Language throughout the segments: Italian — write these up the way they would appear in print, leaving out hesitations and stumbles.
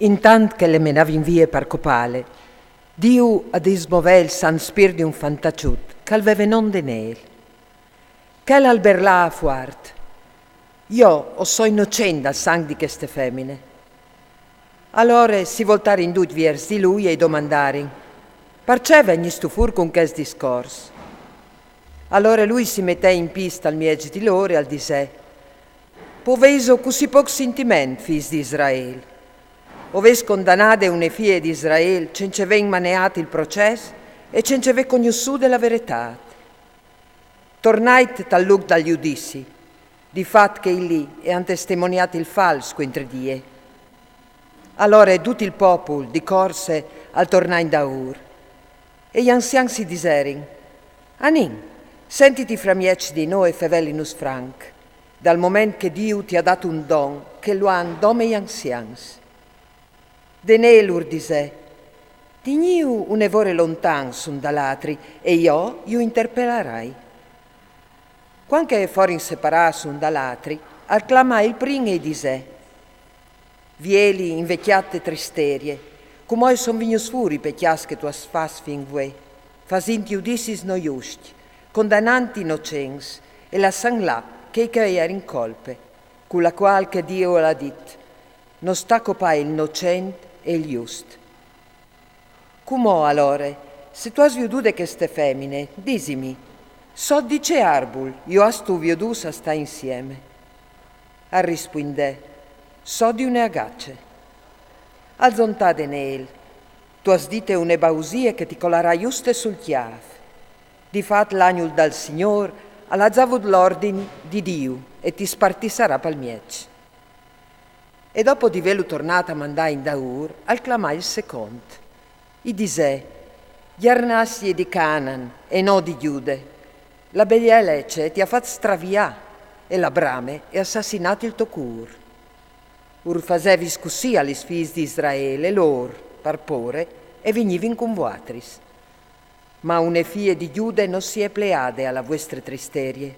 Intant che le menavin vie per copale, Dio ad ismovel san spir di un fantaciut, cal veve non de nel. Che l'alberlà a fuart. Io o so innocente al sang di queste femmine. Allora si voltare in dut viers di lui e domandare, perché vegni stufur con quel discorso? Allora lui si mette in pista al miege di loro e al dise, poveso così poco sentiment, fis di Israele. Oves condannate une figlie di Israele, cence ven maneato il processo e cence ve conosciuto la verità. Tornait tal luc dal giudizi, di fat che lì e han testimoniato il falso contro die. Allora tutto il popolo di corse al tornare in Daur e gli anziani si diserin, Anin, sentiti fra mieci di noi fevelinus franc, dal momento che Dio ti ha dato un don che lo han dome gli anziani. De nelur dise, digniu un evore lontan sun dall'altri e io interpellerai. Quando fuori in separà sun dall'altri, acclamai il prin e dise, vieli invecchiate tristerie, come son vignus furi per chias che tu as fas fin vue, fasinti udisis noiusti, condannanti innocens, e la san là che era in colpe, con la qual che Dio l'ha dit, non sta copai il innocente e il giusto. Come allora, se tu has viudude queste femmine, disimi, so dice arbul, io has tu viudus a sta insieme. A rispondè, so di une agacce. Al zontade nel, tu has dite une bausie che ti colarà giuste sul chiaf. Di fat l'agnul dal Signor alla zavud l'ordine di Dio e ti spartisarà pal miec. E dopo di velu tornata a mandare in Daur, al clamai il secondo. I dise, gli arnassi di Canaan e no di Giude. La beglia lecce ti ha fatto stravia e la brame e assassinato il tocur. Ur fasevis così agli figli di Israele, lor, par pore, e venivin con vuatris. Ma une figlie di Giude non si è pleade alla vostre tristerie.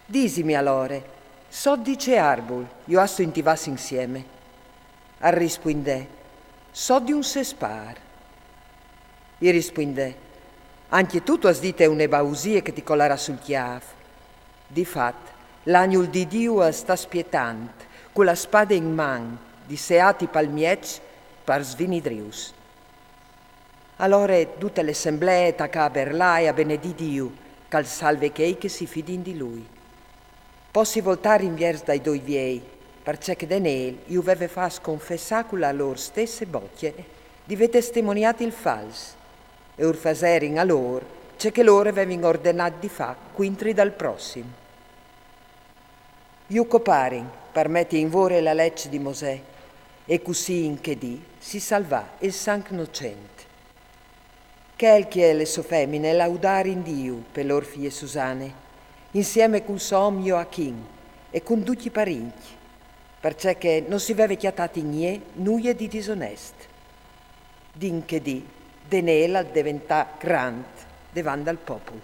Disimi allora, so dice arbul, io asto intivas insieme. A rispondè, so di un sespar. I rispondè, anche tu has dite une bausie che ti colarà sul chiaf. Di fat, l'agnul di Dio sta spietant, con la spada in man, di seati palmiec, par svinidrius. Allora tutte le assemblee tacca a berlà e a benedì Dio, cal salve chei che si fidin di lui. Possi voltare in viers dai due viei, perché de nel io veve fas confessà con la loro stesse bocche, di ve testimoniati il fals, e ur faserin a loro, c'è che loro avevano ordinato di fa quintri dal prossimo. Io coparin, permetti in vore la legge di Mosè, e così in che di si salvà il sangue innocente. Quel che le sue femmine laudare in Dio per loro figlie Susane, insieme con suo uomo Joachim e con tutti i parenti, perché non si veve chiatati nie nulla di disonest. Din che di, de nella diventà grande davanti al popolo.